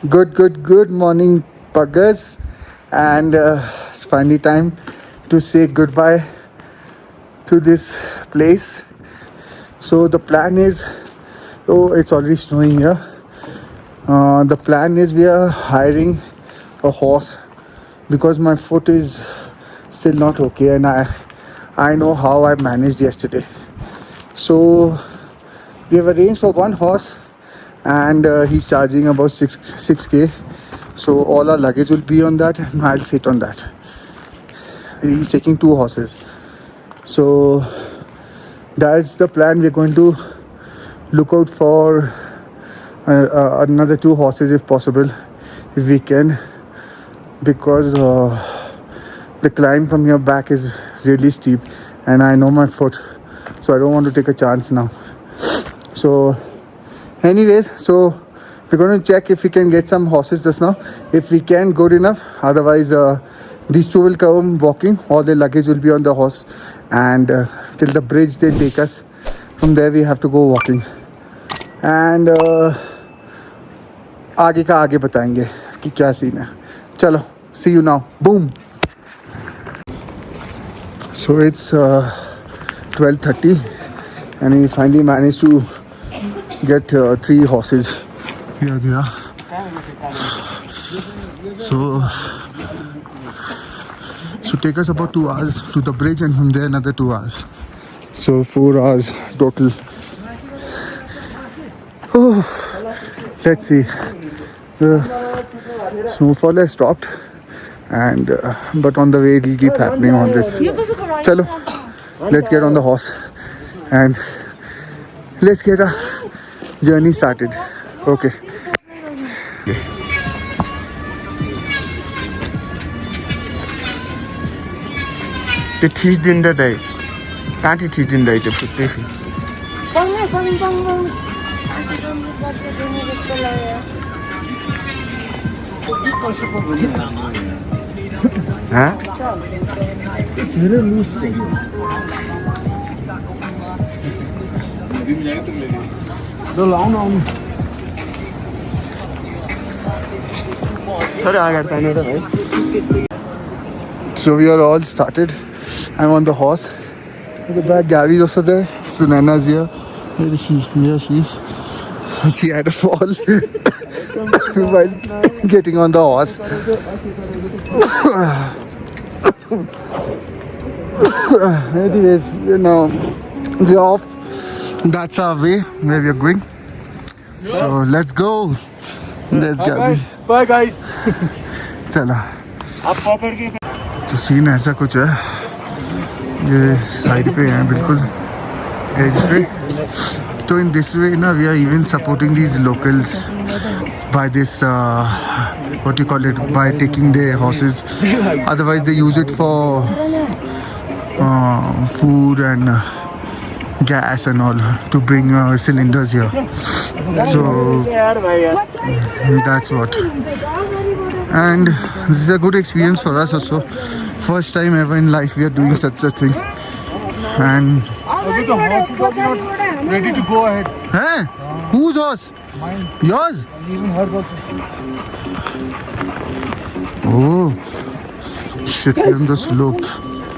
Good morning, Puggers. And it's finally time to say goodbye to this place. So the plan is, oh, it's already snowing here. The plan is we are hiring a horse because my foot is still not okay, and I know how I managed yesterday. So we have arranged for one horse, and he's charging about 6k. So all our luggage will be on that, and I'll sit on that. He's taking 2 horses. So that's the plan. We're going to look out for another 2 horses if possible, if we can, because the climb from here back is really steep, and I know my foot, so I don't want to take a chance now. So anyways, so we're going to check if we can get some horses just now. If we can, good enough. Otherwise these 2 will come walking. All their luggage will be on the horse, and till the bridge they take us. From there we have to go walking, and आगे का आगे बताएंगे कि क्या scene है. चलो, see you now. Boom. So it's 12:30, and we finally managed to get 3 horses. Here they are. So take us about 2 hours to the bridge, and from there another 2 hours. So 4 hours total. Oh, let's see. The snowfall has stopped, and but on the way it will keep happening on this. Chalo, let's get on the horse and let's get our journey started. Okay. The teeth in the day. Can't it teeth in the day? Huh? So we are all started. I'm on the horse. At the back, Gabby's also there. Sunana's here. Where is she? Here she is. She had a fall while getting on the horse. Anyways, we're off. That's our way where we are going. So let's go. There's Gabby. Bye guys. चला. तो scene ऐसा कुछ है. ये side पे हैं बिल्कुल as पे. So in this way, we are even supporting these locals by this, what you call it, by taking their horses. Otherwise, they use it for food and gas and all to bring cylinders here. So that's what. And this is a good experience for us also. First time ever in life we are doing such a thing. And Ready to go ahead. Huh? Whose horse? Mine. Yours? Even her also. Oh shit, we're on the slope.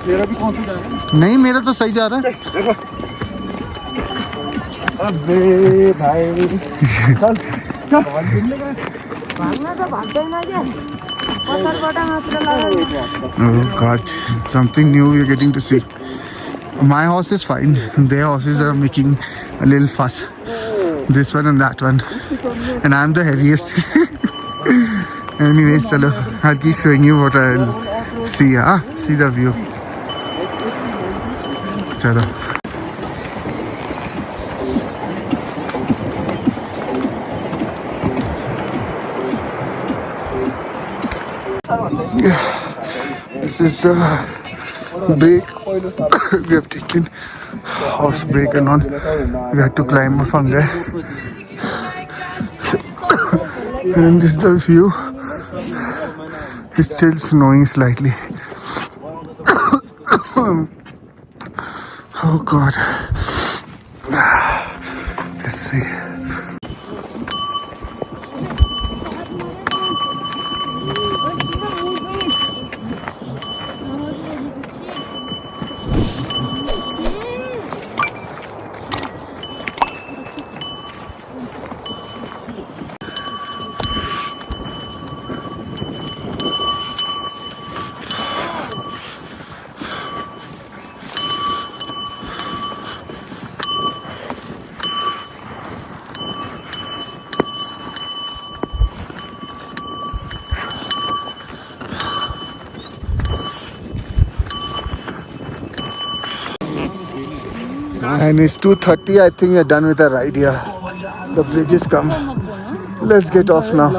तेरा भी कौन सा जा रहा है? नहीं, मेरा तो सही जा रहा है. अबे भाई चल चल भागना तो भागते ही ना ये Oh god, something new we're getting to see. My horse is fine. Their horses are making a little fuss. This one and that one. And I'm the heaviest. Anyways, chalo. I'll keep showing you what I'll see. See the view. Chalo. This is the break we have taken, horse break and all. We had to climb up from there, and this is the view. It's still snowing slightly. Oh god. Let's see. And it's 2:30. I think we're done with the ride here. The bridge is come. Let's get off now.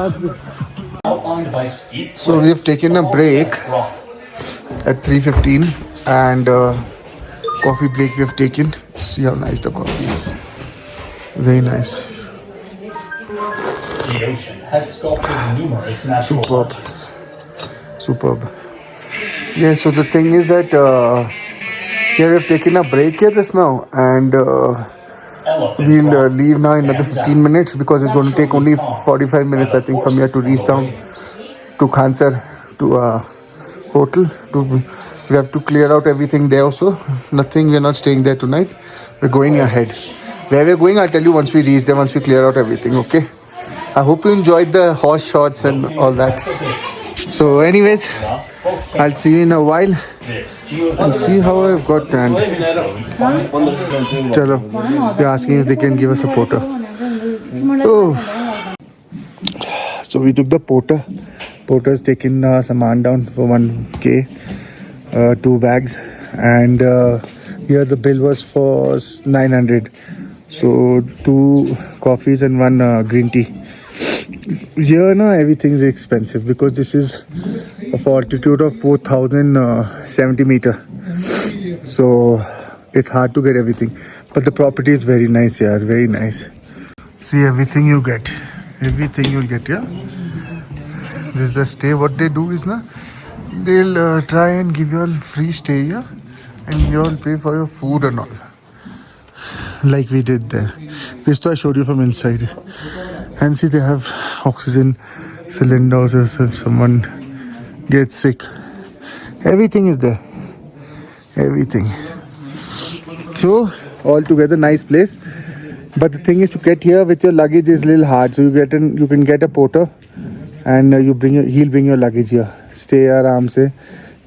So we've taken a break at 3:15 and coffee break we have taken. See how nice the coffee is. Very nice. The ocean has sculpted numerous natural Superb. arches. Superb. Yeah, so the thing is that yeah, we've taken a break here just now and we'll leave now in another 15 minutes because it's going to take only 45 minutes I think from here to reach down to Khansar to hotel. We have to clear out everything there also. Nothing, we're not staying there tonight. We're going ahead. Where we're going, I'll tell you once we reach there, once we clear out everything, okay? I hope you enjoyed the horse shots and all that. So anyways, I'll see you in a while and see how I've got tanned. Chalo, they're asking if they can give us a porter. Oh. So we took the porter. Porter's taken saman down for 1K, 2 bags, and here the bill was for 900. So 2 coffees and 1 green tea. Here now everything's expensive because this is of altitude of 4070 meter. So it's hard to get everything. But the property is very nice here, very nice. See everything you get. Everything you'll get here. This is the stay. What they do is they'll try and give you all free stay here and you all pay for your food and all. Like we did there. This too I showed you from inside. And see they have oxygen cylinders if someone gets sick. Everything is there. Everything. So all together nice place. But the thing is to get here with your luggage is a little hard. So you can get a porter and he'll bring your luggage here. Stay aram se,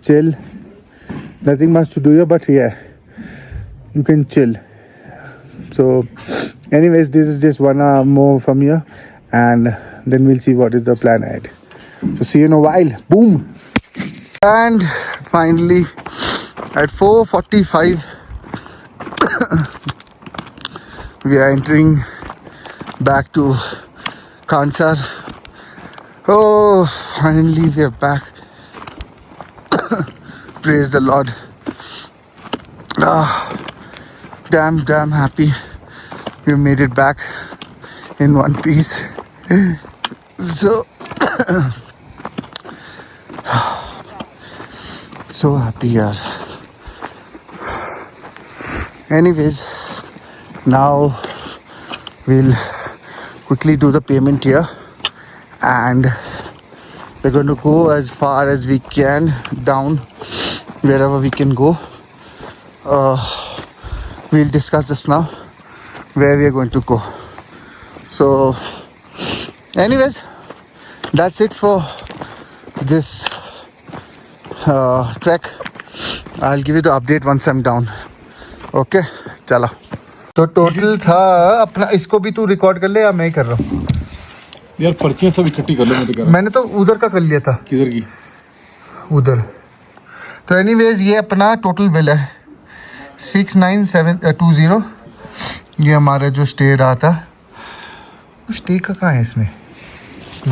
chill. Nothing much to do here, but yeah, you can chill. So anyways, this is just 1 hour more from here and then we'll see what is the plan ahead. So see you in a while. Boom. And finally at 4:45 we are entering back to Khansar. Oh, finally we are back. Praise the Lord. Damn happy we made it back in one piece. So so happy yaar. Anyways, now we'll quickly do the payment here and we're going to go as far as we can down wherever we can go. We'll discuss this now where we are going to go. So anyways, that's it for this trek. I'll give you the update once I'm down. Okay, चलो. तो total था अपना, इसको भी तू record कर ले या मैं ही कर रहा हूँ यार? पर्चियां सब इकट्ठी कर लो. मैं तो कर रहा हूं. मैंने तो उधर का कर लिया था. किधर की? उधर. तो एनीवेज ये अपना टोटल बिल है 69720. ये हमारा जो स्टे रहा था. स्टे का कहाँ है इसमें?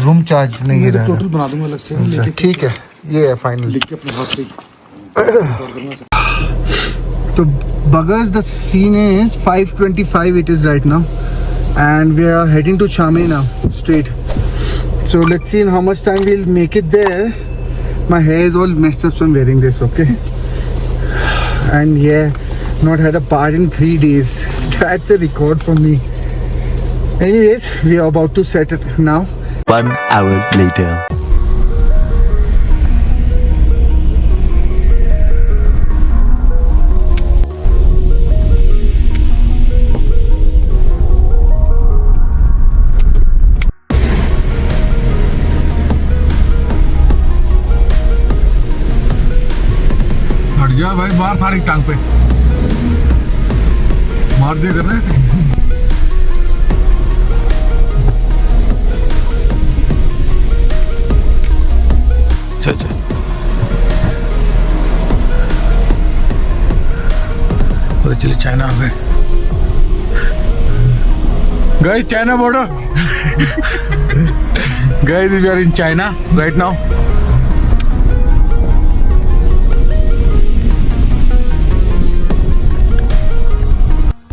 रूम चार्ज नहीं है. टोटल बना दूंगा अलग से. ठीक है, ये है फाइनल. लिख के अपने हाथ से. तो Buggers, the scene is 5:25 it is right now and we are heading to Chamay now straight. So let's see in how much time we'll make it there. My hair is all messed up so I'm wearing this, okay? And yeah, not had a bath in 3 days. That's a record for me. Anyways, we are about to set it now. 1 hour later. जा भाई बाहर सारी टांग पे मार दिया करना ऐसे. चलिए चाइना आ गए. Guys, China border. Guys, we are in China right now.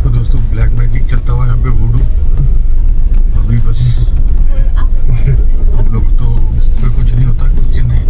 तो दोस्तों ब्लैक मैजिक चलता हुआ यहाँ पे वुडू अभी बस हम लोग तो इसमें कुछ नहीं होता कुछ नहीं.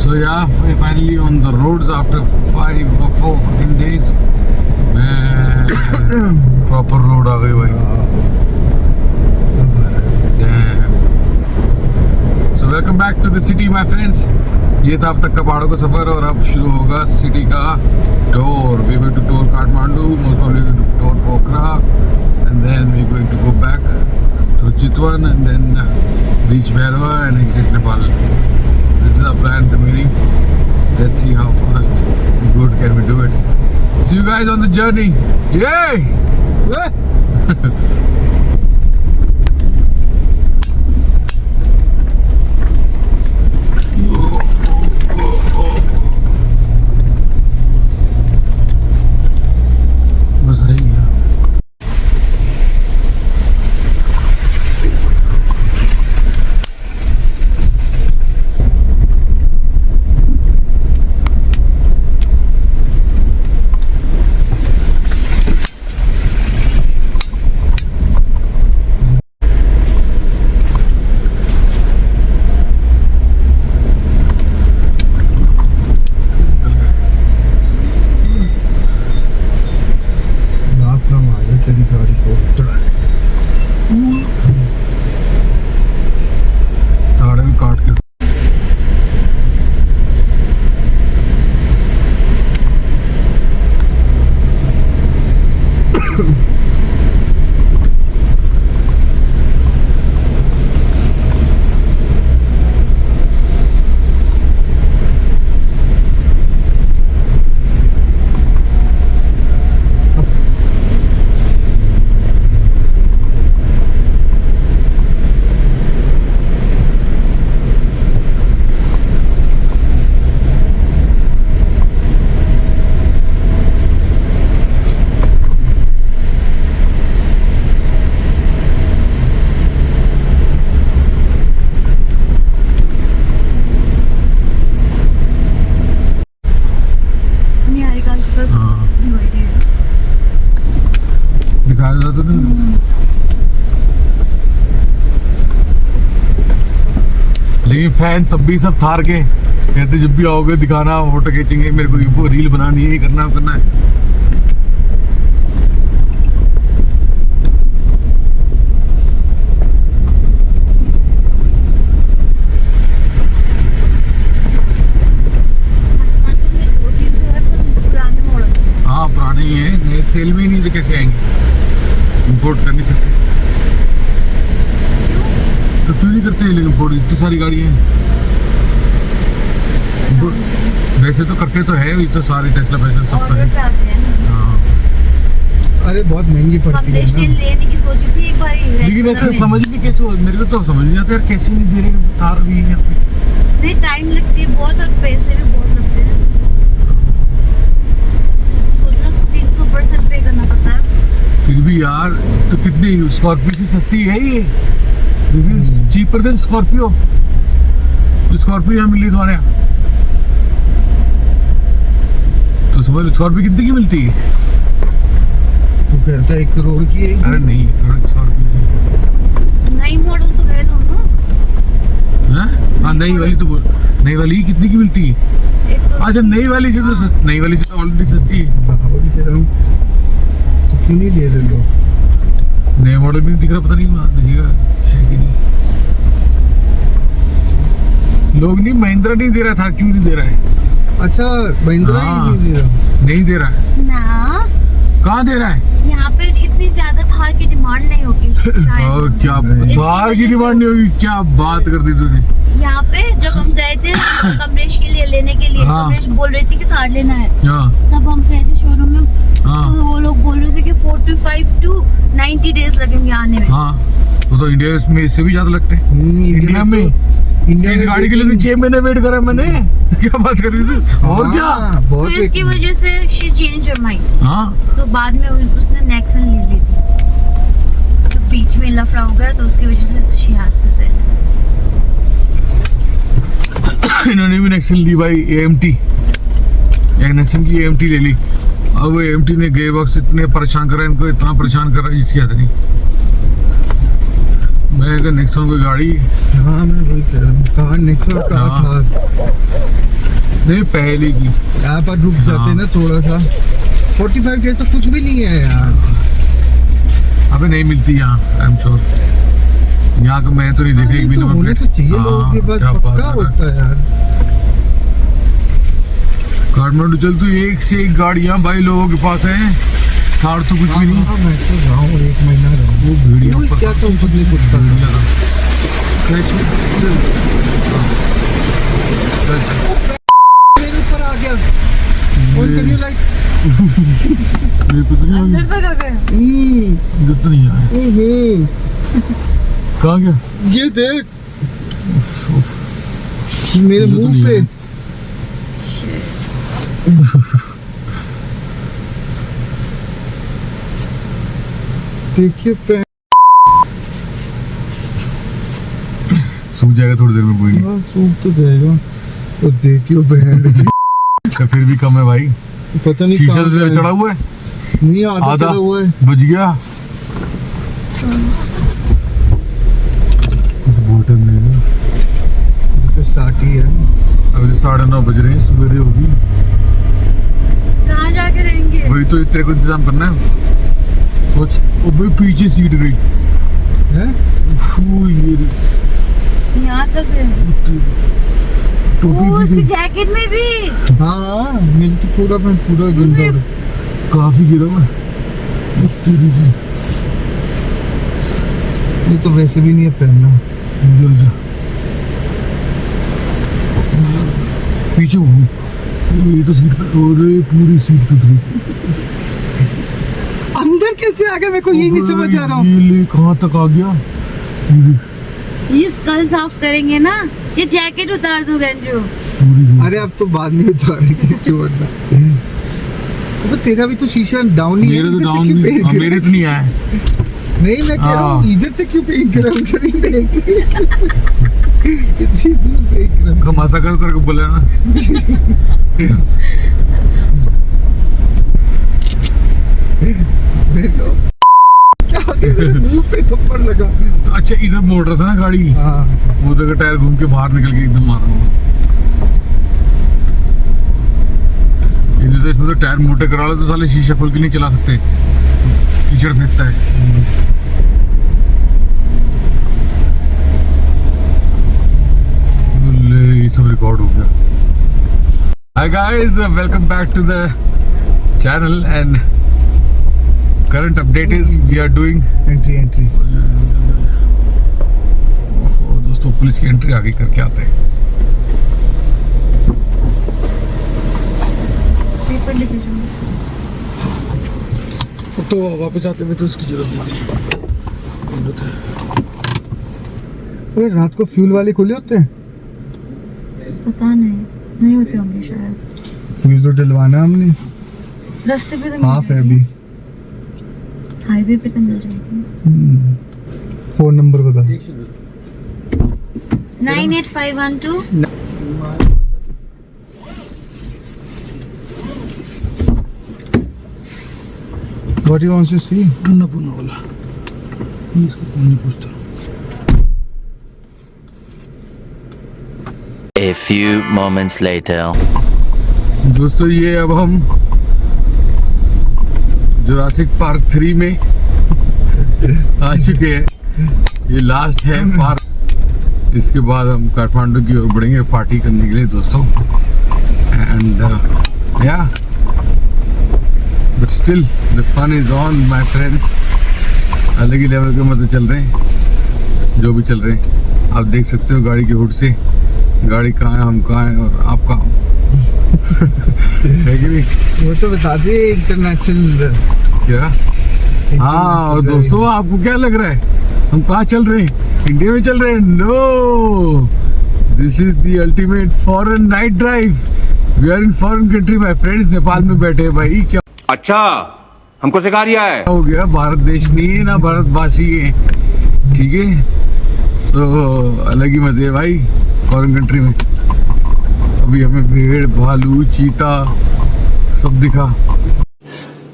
So yeah, we're finally on the roads after 5 or 4 fucking days. Man, proper road आ गई भाई. Damn. So welcome back to the city, my friends. ये था अब तक का पहाड़ों का सफर और अब शुरू होगा सिटी का tour. We're going to tour Kathmandu, most probably going to tour Pokhara, and then we're going to go back through Chitwan and then reach Bhairava and exit Nepal. This is our plan to meeting. Let's see how fast and good can we do it. See you guys on the journey. Yay! बस आ ही गया. लेकिन fan तब भी सब थार के कहते जब भी आओगे दिखाना, फोटो खींचेंगे, मेरे को ये रील बनानी है, ये करना है. हाँ पुराने ही है, नए सेल में ही नहीं तो कैसे आएंगे, इंपोर्ट कर नहीं सकते. तो क्यों नहीं करते लेकिन इंपोर्ट, इतनी सारी गाड़ियाँ हैं. वैसे तो करते तो है, ये तो सारे टेस्ला पैसे सब है. हाँ अरे बहुत महंगी पड़ती है ना. लेने की सोची थी एक बार, लेकिन ऐसा समझ भी कैसे हो, मेरे को तो समझ नहीं आता यार, कैसे नहीं दे रहे तार भी यहाँ पे. नहीं टाइम लगती है बहुत और पैसे भी बहुत लगते हैं. सोचना 300% पे करना पड़ता है. फिर भी यार तो कितनी, स्कॉर्पियो से सस्ती है ये. This is cheaper than Scorpio. Scorpio यहाँ मिली तुम्हारे यहाँ तो समझ, स्कॉर्पियो कितने की मिलती है? तू कहता है 1 करोड़ की है. अरे नहीं, स्कॉर्पियो नई मॉडल तो ले लो ना. हाँ नई वाली तो, नई वाली कितनी की मिलती है? अच्छा नई वाली से तो नई वाली से तो ऑलरेडी सस्ती है. तो क्यों नहीं ले लो? नए मॉडल भी नहीं दिख रहा, पता नहीं दिखेगा है कि नहीं. लोग नहीं, महिंद्रा नहीं दे रहा था, क्यों नहीं दे रहा है? अच्छा महिंद्रा हाँ। ही नहीं दे रहा। नहीं दे रहा है, ना कहाँ दे रहा है? यहाँ पे इतनी ज्यादा थार की डिमांड नहीं होगी शायद। और क्या इसकी बाहर की वजह से- डिमांड नहीं होगी? क्या बात कर दी तूने। यहाँ पे जब हम गए थे कमलेश के लिए लेने के लिए, हाँ। कमलेश बोल रही थी कि थार लेना है, हाँ तब हम गए थे शोरूम में, हाँ तो वो लोग बोल रहे थे कि 45 to 90 डेज लगेंगे आने में। हाँ, वो तो इंडिया में इससे भी ज्यादा लगते हैं। इंडिया में इंडिया इस में गाड़ी के लिए waiting- 6 महीने वेट करा मैंने। क्या बात कर रही थी? और क्या? हाँ, तो बहुत इसकी waiting। वजह से शी चेंज हर माइंड, हाँ तो बाद में उसने नेक्सन ले ली थी, तो बीच में लफड़ा हो गया, तो उसकी वजह से शी हैज टू सेल। इन्होंने भी नेक्सन ली भाई, AMT, नेक्सन की AMT ले ली। अब वो AMT ने गियर बॉक्स इतने परेशान करा, इनको इतना परेशान करा जिसकी हद नहीं। मैं कहा नेक्सन की गाड़ी हाँ मैं वही कह रहा हूँ, कहाँ नेक्सन कहाँ हाँ। था। नहीं पहले की। यहाँ पर रुक जाते ना थोड़ा सा। 45 डेज तो कुछ भी नहीं है यार। अबे नहीं मिलती यहाँ, आई एम श्योर। यहाँ का मैंने तो नहीं देखा एक भी तो नंबर होने प्लेट। तो चाहिए लोगों के पास, क्या बात पक्का कर रहा है। होता है यार। काठमांडू चल तू, एक से एक गाड़ियाँ भाई लोगों के पास है, थार तो कुछ भी नहीं। हाँ, मैं तो जाऊँ 1 महीना रहूँ। वो भीड़िया कोई ऊपर क्या तो कुछ नहीं कुत्ता। मेरे ऊपर आ गया। ऑन करिए लाइट। मेरे को तो नहीं अंदर तक आ गए। इधर तो नहीं आया। कहाँ गया? ये देख उफ, उफ। मेरे इधर तो मुंह नहीं पे। आया। देखिए पे सूख जाएगा थोड़ी देर में, कोई नहीं। हाँ, सूख तो जाएगा। तो देखियो बहन अच्छा फिर भी कम है भाई, पता नहीं शीशा कहाँ तो गया। चढ़ा हुआ है, नहीं आधा आधा चढ़ा हुआ है। बच गया। बहुत टाइम नहीं है, तो 60 ही है। अभी तो 9:30 बज रहे हैं, सवेरे होगी। कहाँ जाके रहेंगे? वही तो तेरे को इंतजाम करना है। सोच, ओ भाई पीछे सीट गई। हैं? फू, ये यहाँ तक है। टोपी ओ, भी उसकी गई। जैकेट में भी। हाँ मेरी तो पूरा मैं पूरा गंदा हो रहा। काफी गिरा हुआ है। ओ तेरी की। ये तो वैसे भी नहीं है पहनना। जल जा। पीछे हूँ, ये तो सीट पे, और पूरी सीट टूट गई। अंदर कैसे आ गया मेरे को ये नहीं समझ आ रहा हूँ। ये ले कहाँ तक आ गया? ये देख, ये कल साफ करेंगे ना, ये जैकेट उतार दो गंजू। पूरी अरे अब तो बाद में उतारेंगे, छोड़ना। अब तेरा भी तो शीशा डाउन ही है, मेरे तो इधर से डाउन क्यों नहीं, पेंट हाँ, कर मेरे तो नहीं आया। नहीं मैं कह रहा हूँ हाँ। इधर से क्यों पेंट कर रहा हूँ, उधर ही पेंट इतनी दूर पेंट कर रहा हूँ। मजा कर तेरे को बोला ना। मेरे को क्या हो गया, मेरे मुंह पे थप्पड़ लगा। अच्छा इधर मोड़ रहा था ना गाड़ी, हाँ वो जगह टायर घूम के बाहर निकल के एकदम मार रहा हूँ। इधर तो इसमें तो टायर मोटे करा लो तो साले शीशा खोल के नहीं चला सकते, कीचड़ फेंकता है। ले, ये सब रिकॉर्ड हो गया। Hi guys, welcome back to the channel and current update is we are doing entry ओहो, दोस्तों पुलिस की एंट्री आगे करके आते हैं। पेपर लेके जाओ। तो वापस आते हुए तो इसकी जरूरत है। अरे रात को फ्यूल वाले खुले होते हैं। पता नहीं होते होंगे शायद। फ्यूल तो डलवाना हमने, रास्ते पे तो हाफ है अभी। हाईवे पे तो मिल जाएगी। फोन नंबर बता। 98512 What he wants to see? Annapurna वाला, इसको कौन नहीं पूछता। A few moments later. दोस्तों ये अब हम जुरासिक पार्क 3 में आ चुके हैं। ये लास्ट है पार्क, इसके बाद हम काठमांडू की ओर बढ़ेंगे पार्टी करने के लिए दोस्तों. And yeah but still the fun is on my friends. अलग ही लेवल के मजे चल रहे हैं जो भी चल रहे हैं. आप देख सकते हो गाड़ी के हुड से गाड़ी कहाँ है, हम कहाँ हैं और आप कहाँ हो. है कि नहीं? वो तो बता दे इंटरनेशनल क्या? हाँ. और दोस्तों आपको क्या लग रहा है हम कहाँ चल रहे हैं? इंडिया में चल रहे हैं? No, this is the ultimate foreign night drive. We are in foreign country my friends. Nepal में बैठे हैं भाई. क्या अच्छा हमको सिखा रिया है. हो गया? भारत देश नहीं है ना भारतवासी है. ठीक है. सो अलग ही मजे है भाई फॉरेन कंट्री में. अभी हमें भेड़ भालू चीता सब दिखा.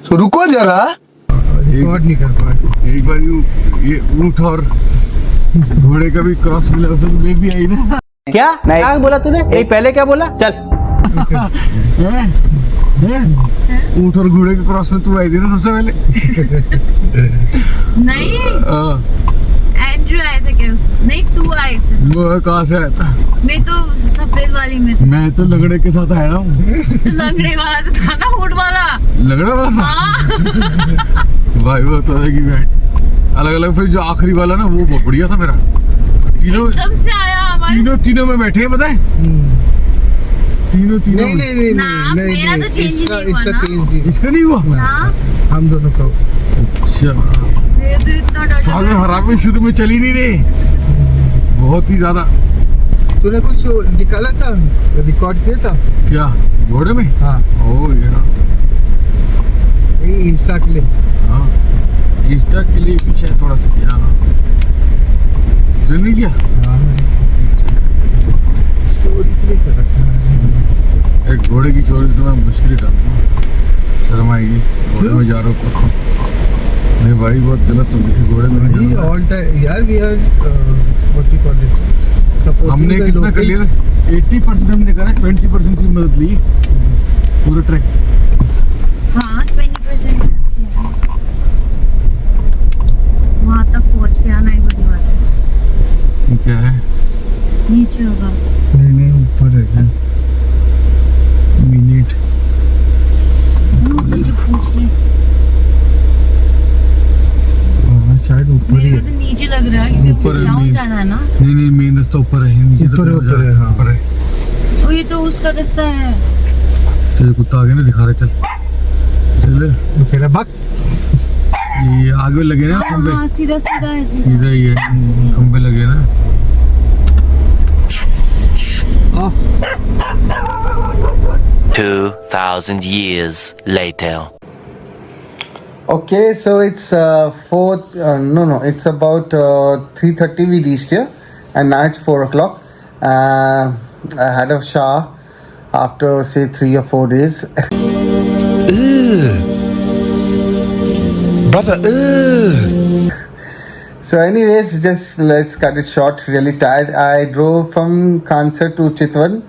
तो रुको जरा, रिकॉर्ड नहीं कर पाए. एक बार ये ऊंट और घोड़े का भी क्रॉस मिला तो मैं भी आई ना. क्या क्या बोला तूने? एक पहले क्या बोला? चल ऊंट और घोड़े के क्रॉस में तू आई थी ना सबसे पहले. नहीं, हाँ. एंड्रू आए थे क्या? नहीं, तू आए थे. वो कहाँ से आया था? मैं तो सफेद वाली में थी. मैं तो लगड़े के साथ आया हूँ. तो लंगड़े वाला तो था ना, ऊँट वाला. लगड़ा वाला था. हाँ. भाई वो तो अलग ही बैठ. अलग अलग. फिर जो आखिरी वाला ना वो बहुत बढ़िया था मेरा. तीनों एकदम से आया हमारे. तीनों में बैठे हैं पता है. तीनों नहीं नहीं नहीं ना, नहीं मेरा तो चेंज इसका नहीं हुआ इसका ना. चेंज नहीं. इसका नहीं हुआ. हाँ, हम दोनों का अच्छा. मेरे तो इतना डर साल में लगा. हरामी शुरू में चली नहीं रहे बहुत ही ज्यादा. तूने कुछ निकाला था, रिकॉर्ड किया था क्या घोड़े में? हाँ. ओ यार. ये इंस्टा के लिए. हाँ इंस्टा के लिए भी शायद थोड़ा सा किया. नहीं किया. हाँ स्टोरी के लिए कर रखा है. एक घोड़े की चोरी तो मैं मुश्किल डालूंगा. शर्म आएगी. घोड़े में जा रहा हूँ. नहीं भाई बहुत गलत हो गई. घोड़े में नहीं जाना. ऑल टाइम यार we are what you call it supporting हमने द कितना कर लिया? 80% हमने करा. 20% की मदद ली पूरे ट्रैक. हाँ, 20% वहाँ तक पहुँच के आना ही बड़ी बात है. ये क्या है? नीचे होगा. नहीं ऊपर है क्या? मिनट. मुझे पूछ ली. हाँ शायद ऊपर ही मेरे है. को तो नीचे लग रहा है क्योंकि ऊपर है, डाउन मेन. जाना है ना. नहीं मेन रास्ता ऊपर है. नीचे तो ऊपर है, कहाँ जा ऊपर है, रहा हाँ. ऊपर है. ओ, ये तो उसका रास्ता है. तेरे कुत्ता आगे ना दिखा रहे. चल तो कह रहा भाग. ये आगे लगे ना खंबे. हाँ, सीधा सीधा है. सीधा ही है. खंबे लगे ना. 2,000 years later. Okay, so it's it's about 3:30 we reached here, and now it's 4 o'clock. I had a shower after say 3 or 4 days. Brother, So anyways, just let's cut it short. Really tired. I drove from Khansar to Chitwan.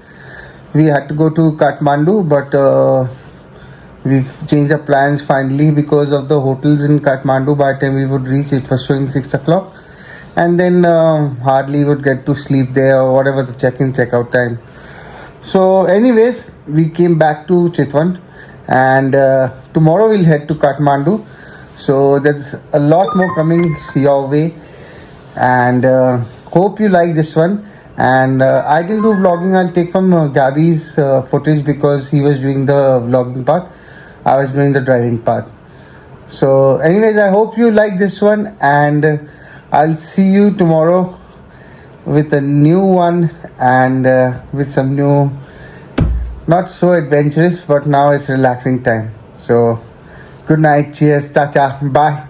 We had to go to Kathmandu, but we've changed our plans finally because of the hotels in Kathmandu. By the time we would reach, it was showing 6 o'clock, and then hardly would get to sleep there or whatever the check-in check-out time. So anyways, we came back to Chitwan, and tomorrow we'll head to Kathmandu. So there's a lot more coming your way, and hope you like this one. And I didn't do vlogging. I'll take from Gabby's footage because he was doing the vlogging part. I was doing the driving part. So anyways, I hope you like this one, and I'll see you tomorrow with a new one, and with some new, not so adventurous, but now it's relaxing time. So good night, cheers, ta-ta, bye.